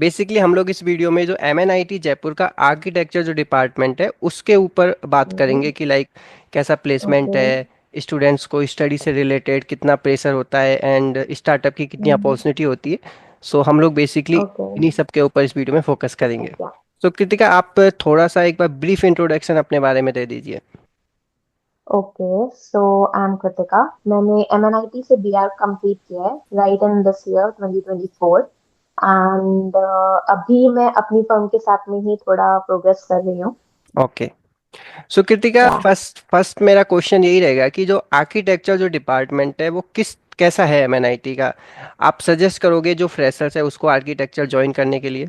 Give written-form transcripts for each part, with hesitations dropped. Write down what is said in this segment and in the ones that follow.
Basically हम लोग इस वीडियो में जो एमएनआईटी जयपुर का आर्किटेक्चर जो डिपार्टमेंट है उसके ऊपर बात करेंगे कि लाइक कैसा प्लेसमेंट ओके। है, स्टूडेंट्स को स्टडी से रिलेटेड कितना प्रेशर होता है एंड स्टार्टअप की कितनी अपॉर्चुनिटी होती है। सो हम लोग बेसिकली ओके। इन्हीं सब के ऊपर इस वीडियो में फोकस करेंगे। अच्छा। तो कृतिका, आप थोड़ा सा एक बार ब्रीफ इंट्रोडक्शन अपने बारे में दे दीजिए। Okay, so I am Kritika. मैंने एमएनआईटी से बीआर कंप्लीट किया है right in this year 2024। And अभी मैं अपनी फर्म के साथ में ही थोड़ा प्रोग्रेस कर रही हूँ। ओके। सो कृतिका, या फर्स्ट फर्स्ट मेरा क्वेश्चन यही रहेगा कि जो आर्किटेक्चर जो डिपार्टमेंट है वो किस कैसा है एमएनआईटी का। आप सजेस्ट करोगे जो फ्रेशर्स है उसको आर्किटेक्चर ज्वाइन करने के लिए?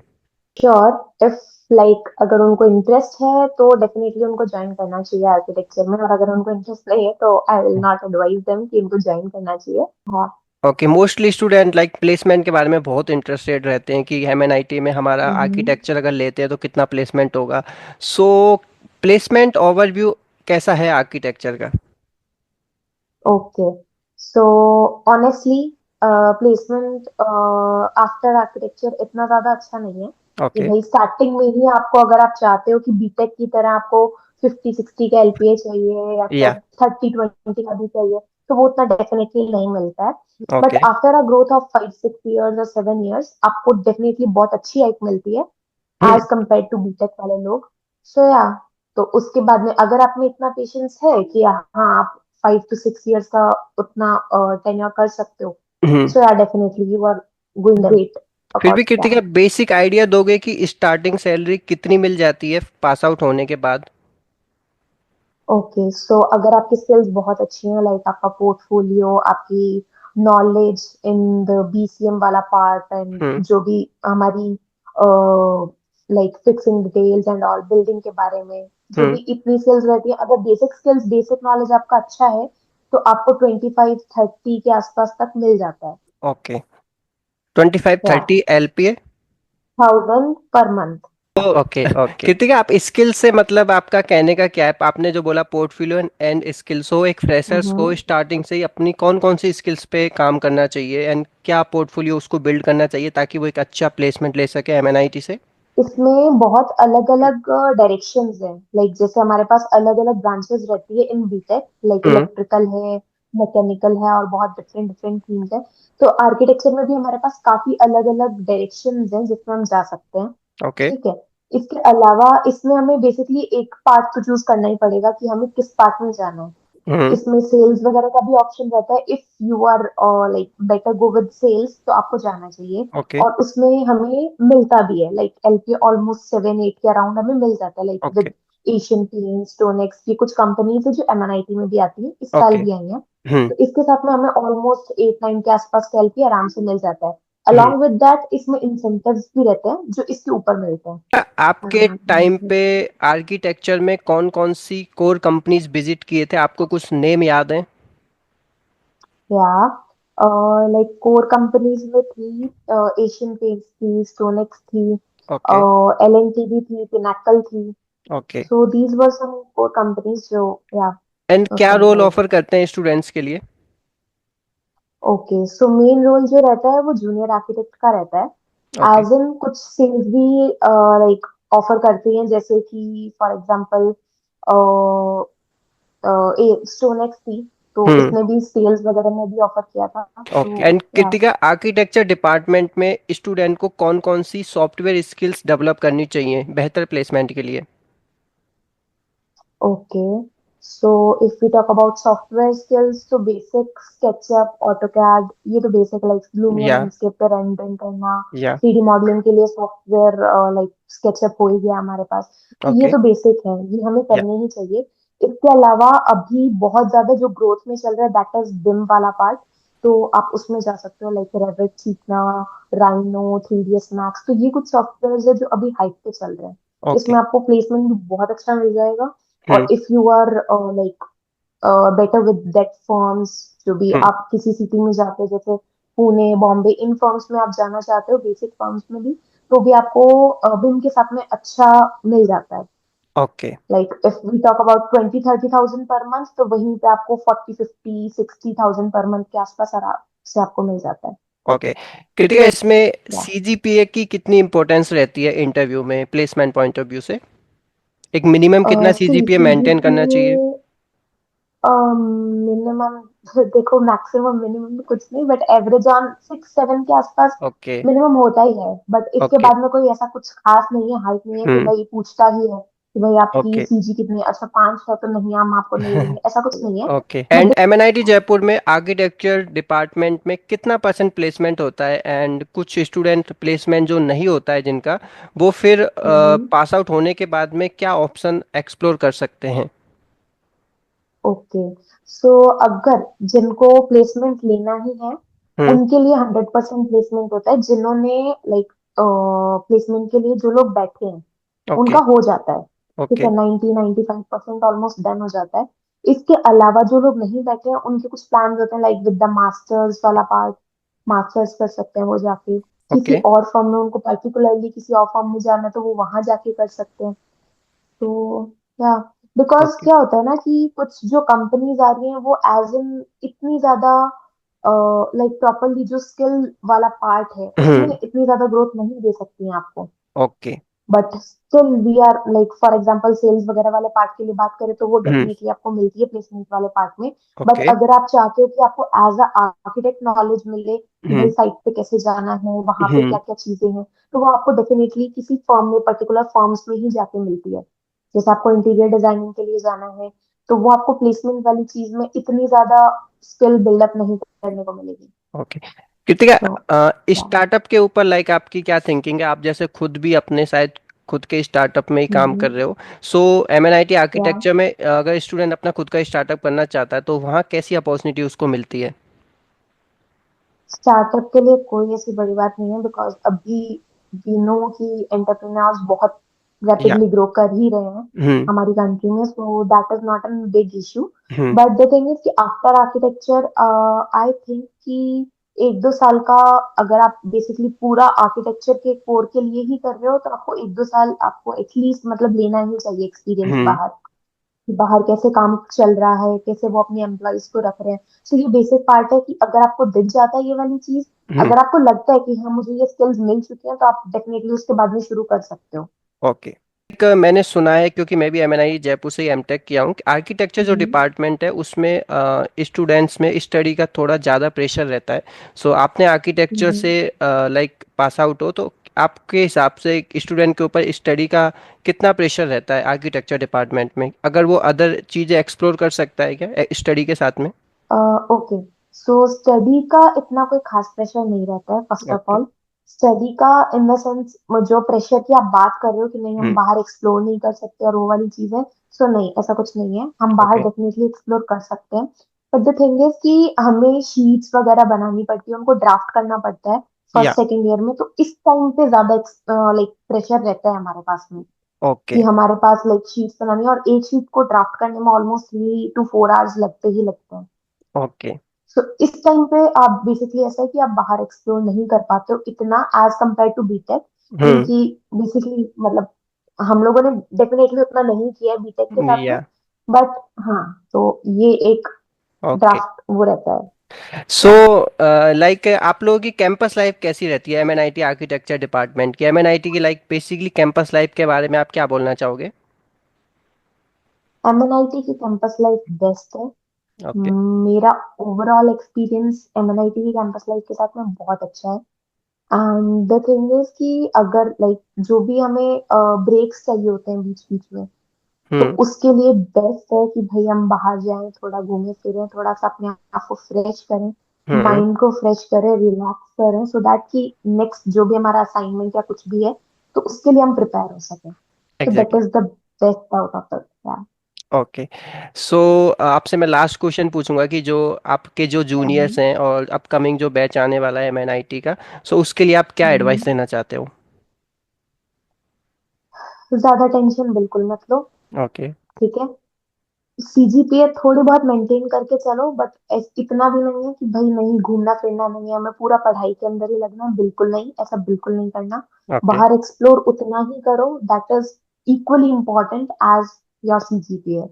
श्योर, इफ लाइक अगर उनको इंटरेस्ट है तो डेफिनेटली उनको ज्वाइन करना चाहिए आर्किटेक्चर में, और अगर उनको इंटरेस्ट नहीं है तो I will not advise them कि उनको ज्वाइन करना चाहिए। हाँ। Okay, mostly student like placement के बारे में बहुत इंटरेस्टेड रहते हैं कि एमएनआईटी में हमारा हम्म। आर्किटेक्चर अगर लेते हैं तो कितना प्लेसमेंट होगा। सो प्लेसमेंट ओवरव्यू कैसा है आर्किटेक्चर का? Okay, so honestly placement after architecture इतना ज्यादा अच्छा नहीं है। कि ओके। भाई स्टार्टिंग में ही आपको, अगर आप चाहते हो कि बीटेक की तरह आपको 50-60 का एलपीए चाहिए या फिर या 30-20 का भी चाहिए, तो वो उतना डेफिनेटली नहीं मिलता है। But okay. After a growth of 5-6 years और 7 ईयर्स आपको डेफिनेटली बहुत अच्छी हाइक मिलती है हम्म। एज कम्पेयर टू बीटेक वाले लोग। सो या, तो उसके बाद में अगर आप में इतना पेशेंस है कि हाँ आप 5 to 6 ईयर्स का उतना टेन्योर कर सकते हो, hmm. So ya definitely you are going great फिर भी अकॉर्डिंग। कृतिका, बेसिक आइडिया दोगे कि स्टार्टिंग सैलरी कितनी मिल जाती है पास आउट होने के बाद? ओके, सो अगर आपकी स्किल्स बहुत अच्छी हैं, लाइक आपका पोर्टफोलियो, आपकी नॉलेज इन द बीसीएम वाला पार्ट एंड हम्म। जो भी हमारी like fixing details and all building के बारे में, जो भी हम्म। इतनी स्किल्स रहती है, अगर बेसिक स्किल्स बेसिक नॉलेज आपका अच्छा है तो आपको 25-30 के आसपास तक मिल जाता है। Okay. 25-30 LPA। 1000 per month. Okay okay Kritika, आप स्किल से मतलब आपका कहने का क्या है? आपने जो बोला पोर्टफोलियो एंड स्किल्स, हो एक फ्रेशर्स को स्टार्टिंग से ही अपनी कौन कौन सी स्किल्स पे काम करना चाहिए एंड क्या पोर्टफोलियो उसको बिल्ड करना चाहिए ताकि वो एक अच्छा प्लेसमेंट ले सके एमएनआईटी से? इसमें बहुत अलग अलग डायरेक्शंस हैं, लाइक जैसे हमारे पास अलग अलग ब्रांचेस रहती है इन बीटेक, लाइक हम्म। इलेक्ट्रिकल है, मैकेनिकल है, और बहुत डिफरेंट डिफरेंट थीम्स है। तो आर्किटेक्चर में भी हमारे पास काफी अलग अलग डायरेक्शंस हैं जिसमें हम जा सकते हैं। ओके। ठीक है। इसके अलावा इसमें हमें बेसिकली एक पार्ट तो चूज करना ही पड़ेगा कि हमें किस पार्ट में जाना है। हम्म। इसमें सेल्स वगैरह का भी ऑप्शन रहता है, if you are like better go with sales तो आपको जाना चाहिए। ओके। और उसमें हमें मिलता भी है, लाइक एलपी ऑलमोस्ट 7-8 के अराउंड हमें मिल जाता है, like okay. With Asian paint, Stonex, ये कुछ कंपनीज है जो एमएनआईटी में भी आती है, इस साल ओके। भी आई है। हम्म। तो इसके साथ में हमें ऑलमोस्ट 8-9 के आसपास का एलपी आराम से मिल जाता है। हम्म। अलॉन्ग विद दैट इसमें इंसेंटिव्स भी रहते हैं जो इसके ऊपर मिलते हैं। आपके टाइम पे आर्किटेक्चर में कौन कौन सी कोर कंपनीज विजिट किए थे? आपको कुछ नेम याद है? या लाइक कोर कंपनीज में थी एशियन पेंट्स थी, स्टोनेक्स थी, ओके। एलएनटी भी थी, पिनाकल थी। Okay. So these were some core companies जो या एंड उस क्या टाइम पे रोल आई ऑफर थी। करते हैं स्टूडेंट्स के लिए? ओके, सो मेन रोल जो रहता है वो जूनियर आर्किटेक्ट का रहता है। ओके। एज इन कुछ सेल्स भी लाइक ऑफर करती हैं, जैसे कि फॉर एग्जांपल स्टोनेक्स थी, तो हम्म। उसने भी सेल्स वगैरह में भी ऑफर किया था। ओके। तो एंड या कृतिका, आर्किटेक्चर डिपार्टमेंट में स्टूडेंट को कौन कौन सी सॉफ्टवेयर स्किल्स डेवलप करनी चाहिए बेहतर प्लेसमेंट के लिए? Okay, so if we talk about software skills तो बेसिक स्केचअप, ऑटोकैड, ये तो बेसिक, लाइक लूमियर या लैंडस्केप पे रेंडरिंग करना, या 3D मॉडलिंग के लिए सॉफ्टवेयर लाइक स्केचअप हो ही गया हमारे पास। तो ये ओके। तो बेसिक है, ये हमें या करने ही चाहिए। इसके अलावा अभी बहुत ज्यादा जो ग्रोथ में चल रहा है दैट इज बिम वाला पार्ट। तो आप उसमें जा सकते हो, लाइक रेविट सीखना, राइनो, 3ds मैक्स, तो ये कुछ सॉफ्टवेयर है जो अभी हाइप पे चल रहे हैं। ओके। इसमें आपको प्लेसमेंट भी बहुत अच्छा मिल जाएगा। हम्म। और if you are like better with that firms, जो भी हम्म। आप किसी सिटी में जाते हो जैसे पुणे, बॉम्बे, इन फर्म्स में आप जाना चाहते हो, बेसिक फर्म्स में भी, तो भी आपको बिम के साथ में अच्छा मिल जाता है। Okay. Like if we talk about 20-30 thousand per month, तो वहीं पे आपको 40-50-60 थाउजेंड पर मंथ के आसपास आराम से आपको मिल जाता है। ओके। कृतिका, इसमें या सीजीपीए की कितनी इंपॉर्टेंस रहती है इंटरव्यू में प्लेसमेंट पॉइंट ऑफ व्यू से? एक मिनिमम कितना सी सीजीपीए मेंटेन करना चाहिए? सीजीपीए मिनिमम देखो, मैक्सिमम मिनिमम तो कुछ नहीं, बट एवरेज ऑन 6-7 के आसपास ओके। मिनिमम होता ही है। बट इसके ओके। बाद में कोई ऐसा कुछ खास नहीं है, हाइट नहीं है कि हम्म। भाई पूछता ही है कि भाई आपकी ओके। सीजी कितनी है, अच्छा 5 है तो नहीं, हम आपको नहीं लेंगे, ऐसा कुछ नहीं है। Okay. But and MNIT Jaipur में आर्किटेक्चर डिपार्टमेंट में कितना परसेंट प्लेसमेंट होता है? एंड कुछ स्टूडेंट प्लेसमेंट जो नहीं होता है जिनका, वो फिर पास आउट होने के बाद में क्या ऑप्शन एक्सप्लोर कर सकते हैं? ओके, सो अगर जिनको प्लेसमेंट लेना ही है, हम्म। उनके लिए 100% प्लेसमेंट होता है। जिन्होंने लाइक प्लेसमेंट के लिए जो लोग बैठे हैं ओके। उनका हो जाता है। ठीक ओके। है, 90-95% ऑलमोस्ट डन हो जाता है। इसके अलावा जो लोग नहीं बैठे हैं उनके कुछ प्लान होते हैं, लाइक विद द मास्टर्स वाला पार्ट। मास्टर्स कर सकते हैं वो जाके किसी ओके। और फर्म में, उनको पर्टिकुलरली किसी और फर्म में जाना है तो वो वहां जाके कर सकते हैं। तो या बिकॉज ओके। क्या होता है ना कि कुछ जो कंपनीज आ रही हैं वो एज इन इतनी ज्यादा लाइक प्रॉपरली जो स्किल वाला पार्ट है उसमें हम्म। इतनी ज्यादा ग्रोथ नहीं दे सकती हैं आपको। Okay. But still we are like for example sales वगैरह वाले पार्ट के लिए बात करें तो वो हम्म। डेफिनेटली आपको मिलती है प्लेसमेंट वाले पार्ट में। But okay. अगर आप चाहते हो कि आपको एज अ आर्किटेक्ट नॉलेज मिले कि भाई हम्म। साइट पे कैसे जाना है, वहां पे हम्म। क्या क्या चीजें हैं, तो वो आपको डेफिनेटली किसी फर्म में, पर्टिकुलर फर्म्स में ही जाके मिलती है। जैसे आपको इंटीरियर डिजाइनिंग के लिए जाना है तो वो आपको प्लेसमेंट वाली चीज में इतनी ज्यादा स्किल बिल्डअप नहीं करने को मिलेगी। ओके। कृतिका, तो या स्टार्टअप के ऊपर लाइक आपकी क्या थिंकिंग है? आप जैसे खुद भी अपने शायद खुद के स्टार्टअप में ही काम कर रहे हो, सो एमएनआईटी या आर्किटेक्चर में अगर स्टूडेंट अपना खुद का स्टार्टअप करना चाहता है तो वहाँ कैसी अपॉर्चुनिटी उसको मिलती है? स्टार्टअप के लिए कोई ऐसी बड़ी बात नहीं है, बिकॉज अभी वी नो कि एंटरप्रेन्योर्स बहुत या। रैपिडली ग्रो कर ही रहे हैं हम्म। हमारी कंट्री में, so that is not an big issue. Hmm. But the thing is कि आफ्टर आर्किटेक्चर आई थिंक कि 1-2 साल का, अगर आप बेसिकली पूरा आर्किटेक्चर के कोर के लिए ही कर रहे हो तो आपको 1-2 साल आपको एटलीस्ट मतलब लेना ही चाहिए एक्सपीरियंस हम्म। बाहर, कि बाहर कैसे काम चल रहा है, कैसे वो अपने एम्प्लॉयज को रख रहे हैं। सो ये बेसिक पार्ट है कि अगर आपको दिख जाता है ये वाली चीज, हम्म। अगर आपको लगता है कि हाँ मुझे ये स्किल्स मिल चुके हैं, तो आप डेफिनेटली उसके बाद में शुरू कर सकते हो। ओके। एक मैंने सुना है, क्योंकि मैं भी एमएनआई जयपुर से ही एमटेक किया हूँ, कि आर्किटेक्चर जो हम्म डिपार्टमेंट है उसमें स्टूडेंट्स में स्टडी का थोड़ा ज़्यादा प्रेशर रहता है। सो आपने आर्किटेक्चर हम्म। से लाइक पास आउट हो, तो आपके हिसाब से एक स्टूडेंट के ऊपर स्टडी का कितना प्रेशर रहता है आर्किटेक्चर डिपार्टमेंट में? अगर वो अदर चीज़ें एक्सप्लोर कर सकता है क्या स्टडी के साथ में? ओके, सो स्टडी का इतना कोई खास प्रेशर नहीं रहता है first of okay. All. Study का इन द सेंस जो प्रेशर की आप बात कर रहे हो कि नहीं हम हम्म। बाहर एक्सप्लोर नहीं कर सकते और वो वाली चीज है, सो नहीं, ऐसा कुछ नहीं है, हम बाहर ओके। डेफिनेटली एक्सप्लोर कर सकते हैं। बट द थिंग इज कि हमें शीट्स वगैरह बनानी पड़ती है, उनको ड्राफ्ट करना पड़ता है फर्स्ट या। सेकेंड ईयर में, तो इस टाइम पे ज्यादा लाइक प्रेशर रहता है हमारे पास में, ओके। कि हमारे पास लाइक शीट्स बनानी है और एक शीट को ड्राफ्ट करने में ऑलमोस्ट 3 to 4 आवर्स लगते ही लगते हैं। ओके। सो इस टाइम पे आप बेसिकली ऐसा है कि आप बाहर एक्सप्लोर नहीं कर पाते हो इतना एज कम्पेयर टू बीटेक, हम्म। क्योंकि बेसिकली मतलब हम लोगों ने डेफिनेटली उतना नहीं किया है बीटेक के साथ में। या। बट हाँ, तो ये एक ओके। ड्राफ्ट वो रहता है। सो या लाइक आप लोगों की कैंपस लाइफ कैसी रहती है एमएनआईटी आर्किटेक्चर डिपार्टमेंट की? एमएनआईटी की लाइक बेसिकली कैंपस लाइफ के बारे में आप क्या बोलना चाहोगे? एमएनआईटी की कैंपस लाइफ बेस्ट है। ओके। मेरा ओवरऑल एक्सपीरियंस एमएनआईटी की कैंपस लाइफ के साथ में बहुत अच्छा है। एंड द थिंग इज कि अगर लाइक जो भी हमें ब्रेक्स चाहिए होते हैं बीच बीच में, तो हम्म। उसके लिए बेस्ट है कि भाई हम बाहर जाएं, थोड़ा घूमें फिरें, थोड़ा सा अपने आप को फ्रेश करें, हम्म। माइंड को फ्रेश करें, रिलैक्स करें, सो दैट कि नेक्स्ट जो भी हमारा असाइनमेंट या कुछ भी है तो उसके लिए हम प्रिपेयर हो सकें। तो that exactly. Is the best out of the, या ओके। सो आपसे मैं लास्ट क्वेश्चन पूछूंगा कि जो आपके जो जूनियर्स हैं और अपकमिंग जो बैच आने वाला है एमएनआईटी का, सो उसके लिए आप क्या एडवाइस देना चाहते हो? ज्यादा टेंशन बिल्कुल मत लो। ओके। ठीक है, सीजीपीए थोड़ी बहुत मेंटेन करके चलो, बट इतना भी नहीं है कि भाई नहीं घूमना फिरना नहीं है, हमें पूरा पढ़ाई के अंदर ही लगना है, बिल्कुल नहीं, ऐसा बिल्कुल नहीं करना। ओके। बाहर एक्सप्लोर उतना ही करो, that is equally important as your CGPA.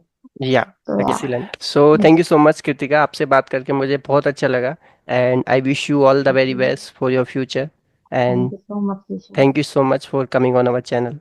Ya. तो ya excellent. So thank you so much Kritika, आपसे बात करके मुझे बहुत अच्छा लगा। and I wish you all the very Okay. best for your future. Thank And you so much, Kishan. thank you so much for coming on our channel.